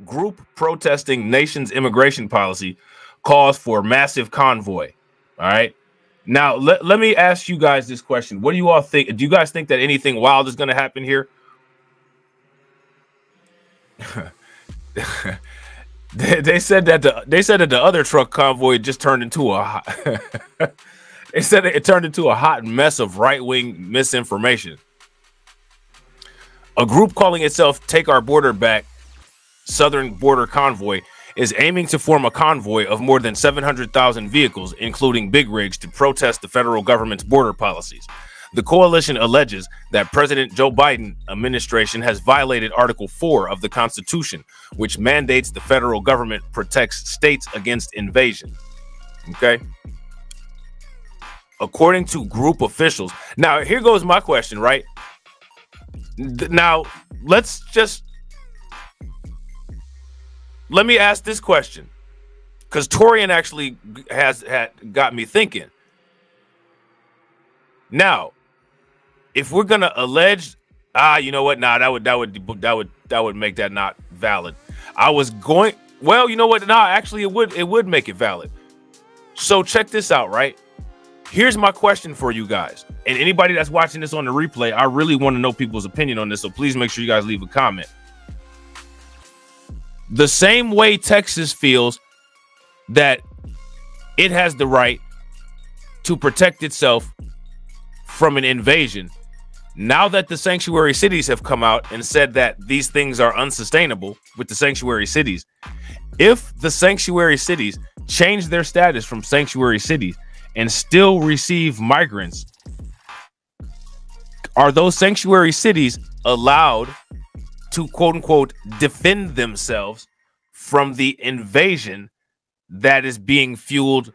group protesting nation's immigration policy calls for massive convoy. All right. Now, let me ask you guys this question. What do you all think? Do you guys think that anything wild is going to happen here? They said that the other truck convoy just turned into a they said it turned into a hot mess of right-wing misinformation. A group calling itself Take Our Border Back Southern Border Convoy is aiming to form a convoy of more than 700,000 vehicles, including big rigs, to protest the federal government's border policies. The coalition alleges that President Joe Biden administration has violated Article 4 of the Constitution, which mandates the federal government protects states against invasion. Okay. According to group officials. Now, here goes my question, right? Now, let me ask this question, because Torian actually had got me thinking. Now, if we're gonna allege, you know what? Nah, that would make that not valid. Well, you know what? Nah, actually, it would make it valid. So check this out, right? Here's my question for you guys, and anybody that's watching this on the replay. I really want to know people's opinion on this, so please make sure you guys leave a comment. The same way Texas feels that it has the right to protect itself from an invasion, now that the sanctuary cities have come out and said that these things are unsustainable with the sanctuary cities, if the sanctuary cities change their status from sanctuary cities and still receive migrants, are those sanctuary cities allowed to, quote unquote, defend themselves from the invasion that is being fueled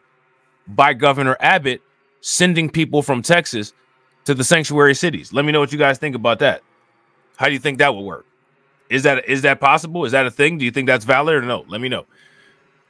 by Governor Abbott sending people from Texas to the sanctuary cities? Let me know what you guys think about that. How do you think that will work? Is that possible? Is that a thing? Do you think that's valid or no? Let me know.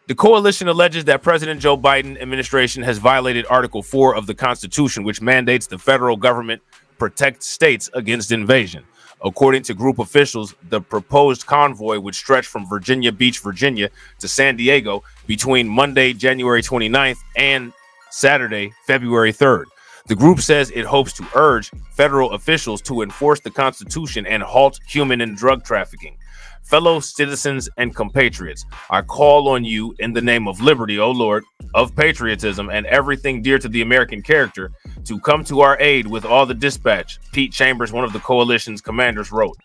The coalition alleges that President Joe Biden administration has violated Article 4 of the Constitution, which mandates the federal government protect states against invasion. According to group officials, the proposed convoy would stretch from Virginia Beach, Virginia to San Diego between Monday, January 29th and Saturday, February 3rd. The group says it hopes to urge federal officials to enforce the Constitution and halt human and drug trafficking. Fellow citizens and compatriots, I call on you in the name of liberty, O Lord, of patriotism and everything dear to the American character, to come to our aid with all the dispatch, Pete Chambers, one of the coalition's commanders, wrote.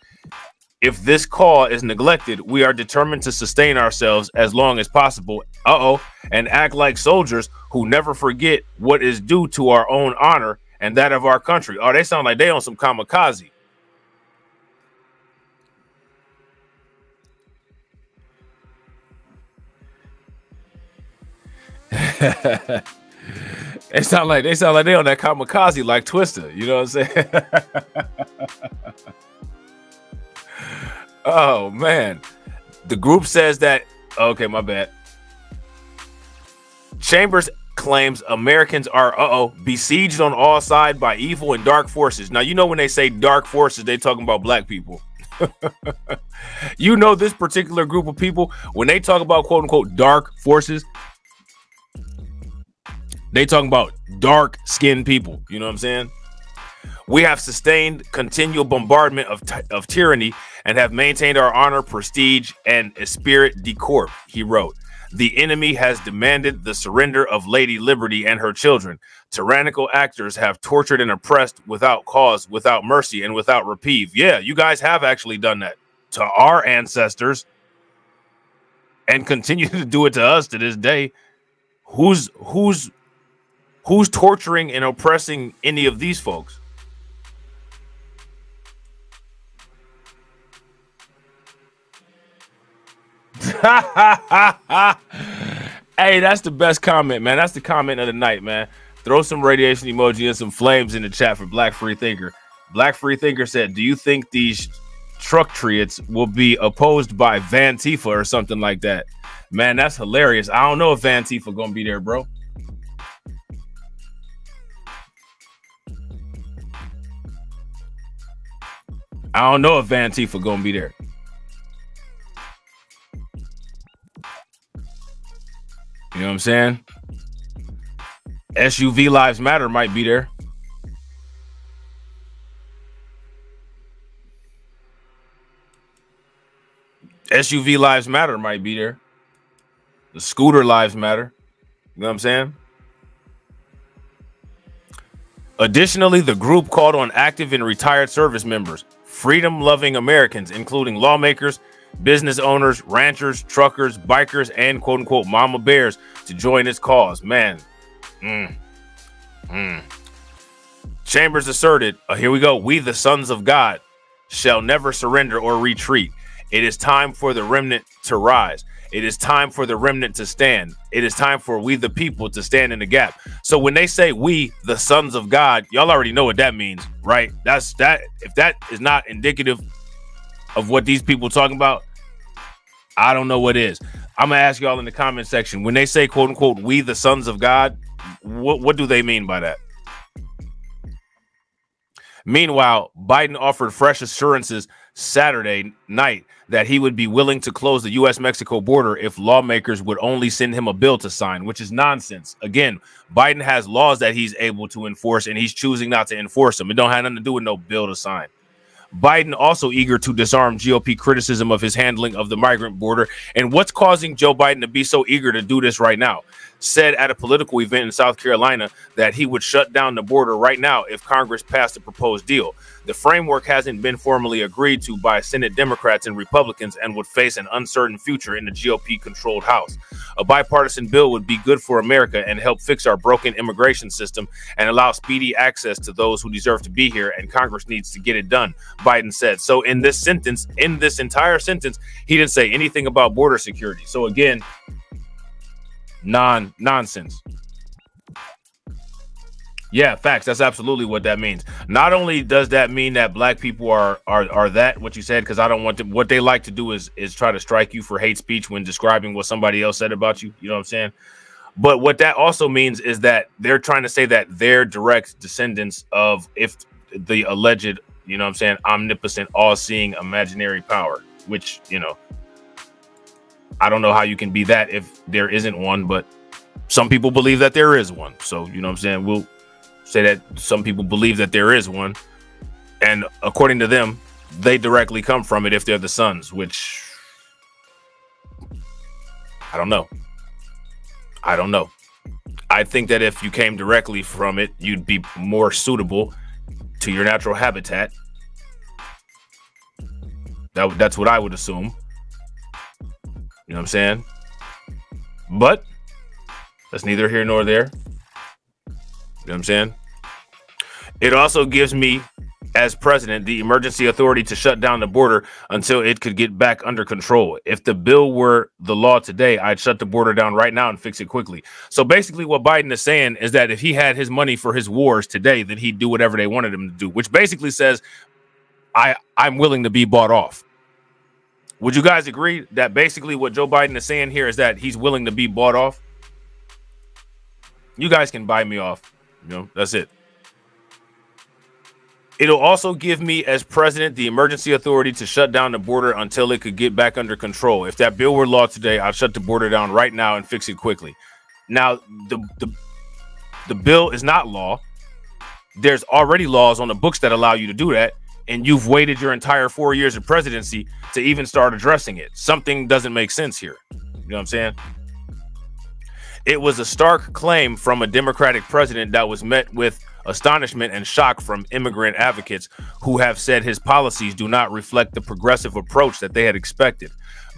If this call is neglected, we are determined to sustain ourselves as long as possible, and act like soldiers who never forget what is due to our own honor and that of our country. Oh, they sound like they on some kamikaze. They sound like they on that kamikaze like Twister. You know what I'm saying? Oh man, the group says that. Okay, my bad. Chambers claims Americans are besieged on all sides by evil and dark forces. Now, you know, when they say dark forces, they talking about black people. You know, this particular group of people, when they talk about quote unquote dark forces, they talking about dark skinned people. You know what I'm saying? We have sustained continual bombardment of tyranny and have maintained our honor, prestige, and esprit de corps, he wrote. The enemy has demanded the surrender of Lady Liberty and her children. Tyrannical actors have tortured and oppressed without cause, without mercy, and without reprieve. Yeah, you guys have actually done that to our ancestors and continue to do it to us to this day. Who's torturing and oppressing any of these folks? Hey, that's the best comment, man. That's the comment of the night, man. Throw some radiation emoji and some flames in the chat for Black Free Thinker. Black Free Thinker said, do you think these truck triots will be opposed by Vantifa or something like that? Man, that's hilarious. I don't know if Vantifa gonna be there, bro. I don't know if Vantifa gonna be there. You know what I'm saying? SUV Lives Matter might be there. SUV Lives Matter might be there. The Scooter Lives Matter. You know what I'm saying? Additionally, the group called on active and retired service members, freedom-loving Americans, including lawmakers, business owners, ranchers, truckers, bikers, and quote-unquote mama bears to join its cause. Man. Chambers asserted, here we go, we the sons of God shall never surrender or retreat. It is time for the remnant to rise. It is time for the remnant to stand. It is time for we the people to stand in the gap. So when they say we the sons of God, y'all already know what that means, right? That's that. If that is not indicative of what these people talking about, I don't know what is. I'm gonna ask y'all in the comment section, when they say quote unquote we the sons of God, what do they mean by that? Meanwhile, Biden offered fresh assurances Saturday night that he would be willing to close the U.S.-Mexico border if lawmakers would only send him a bill to sign, which is nonsense. Again, Biden has laws that he's able to enforce, and he's choosing not to enforce them. It don't have nothing to do with no bill to sign. Biden also eager to disarm GOP criticism of his handling of the migrant border. And what's causing Joe Biden to be so eager to do this right now? Said at a political event in South Carolina that he would shut down the border right now if Congress passed a proposed deal. The framework hasn't been formally agreed to by Senate Democrats and Republicans and would face an uncertain future in the GOP-controlled House. A bipartisan bill would be good for America and help fix our broken immigration system and allow speedy access to those who deserve to be here, and Congress needs to get it done, Biden said. So in this sentence, in this entire sentence, he didn't say anything about border security. So again, nonsense. Yeah, facts. That's absolutely what that means. Not only does that mean that black people are that what you said, because I don't want to. What they like to do is try to strike you for hate speech when describing what somebody else said about you. You know what I'm saying? But what that also means is that they're trying to say that they're direct descendants of if the alleged, you know what I'm saying, omnipotent, all-seeing imaginary power, which, you know, I don't know how you can be that if there isn't one, but some people believe that there is one. So, you know what I'm saying? We'll say that some people believe that there is one. And according to them, they directly come from it if they're the sons, which I don't know. I don't know. I think that if you came directly from it, you'd be more suitable to your natural habitat. That's what I would assume. You know what I'm saying? But that's neither here nor there. You know what I'm saying? It also gives me, as president, the emergency authority to shut down the border until it could get back under control. If the bill were the law today, I'd shut the border down right now and fix it quickly. So basically what Biden is saying is that if he had his money for his wars today, then he'd do whatever they wanted him to do, which basically says, I'm willing to be bought off. Would you guys agree that basically what Joe Biden is saying here is that he's willing to be bought off? You guys can buy me off. You know, that's it. It'll also give me, as president, the emergency authority to shut down the border until it could get back under control. If that bill were law today, I'd shut the border down right now and fix it quickly. Now, the bill is not law. There's already laws on the books that allow you to do that. And you've waited your entire 4 years of presidency to even start addressing it. Something doesn't make sense here. You know what I'm saying? It was a stark claim from a Democratic president that was met with astonishment and shock from immigrant advocates who have said his policies do not reflect the progressive approach that they had expected.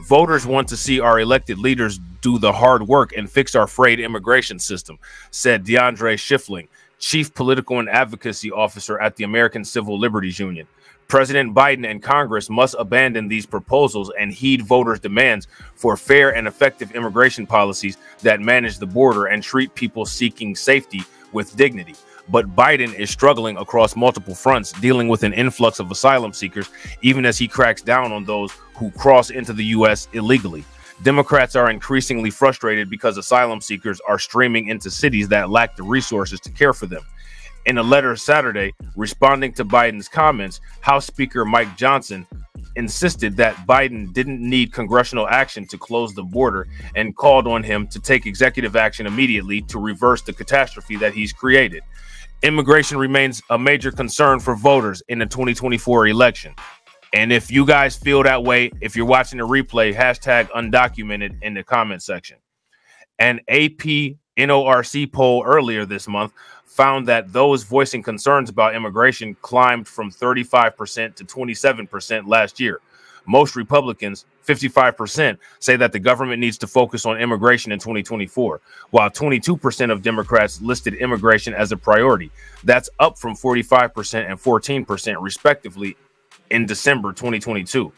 Voters want to see our elected leaders do the hard work and fix our frayed immigration system, said DeAndre Schiffling, chief political and advocacy officer at the American Civil Liberties Union. President Biden and Congress must abandon these proposals and heed voters' demands for fair and effective immigration policies that manage the border and treat people seeking safety with dignity. But Biden is struggling across multiple fronts, dealing with an influx of asylum seekers, even as he cracks down on those who cross into the U.S. illegally. Democrats are increasingly frustrated because asylum seekers are streaming into cities that lack the resources to care for them. In a letter Saturday, responding to Biden's comments, House Speaker Mike Johnson insisted that Biden didn't need congressional action to close the border and called on him to take executive action immediately to reverse the catastrophe that he's created. Immigration remains a major concern for voters in the 2024 election. And if you guys feel that way, if you're watching the replay, hashtag undocumented in the comment section. An AP NORC poll earlier this month found that those voicing concerns about immigration climbed from 35% to 27% last year. Most Republicans, 55%, say that the government needs to focus on immigration in 2024, while 22% of Democrats listed immigration as a priority. That's up from 45% and 14%, respectively, in December 2022.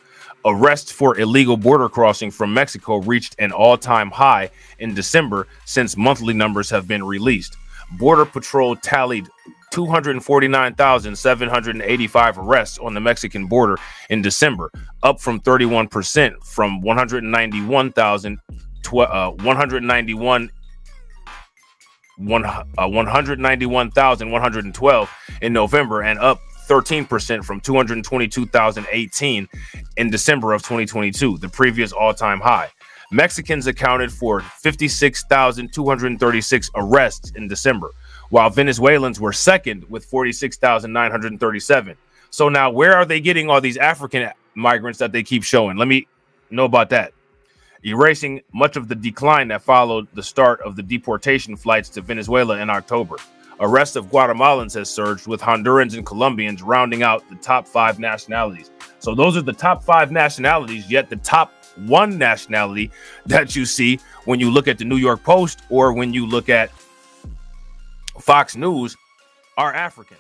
Arrests for illegal border crossing from Mexico reached an all-time high in December since monthly numbers have been released. Border Patrol tallied 249,785 arrests on the Mexican border in December, up from 31% from 191,112 in November, and up 13% from 222,018 in December of 2022, the previous all-time high. Mexicans accounted for 56,236 arrests in December, while Venezuelans were second with 46,937. So now where are they getting all these African migrants that they keep showing? Let me know about that. Erasing much of the decline that followed the start of the deportation flights to Venezuela in October. Arrest of Guatemalans has surged, with Hondurans and Colombians rounding out the top 5 nationalities. So those are the top 5 nationalities, yet the top 1 nationality that you see when you look at the New York Post or when you look at Fox News are African.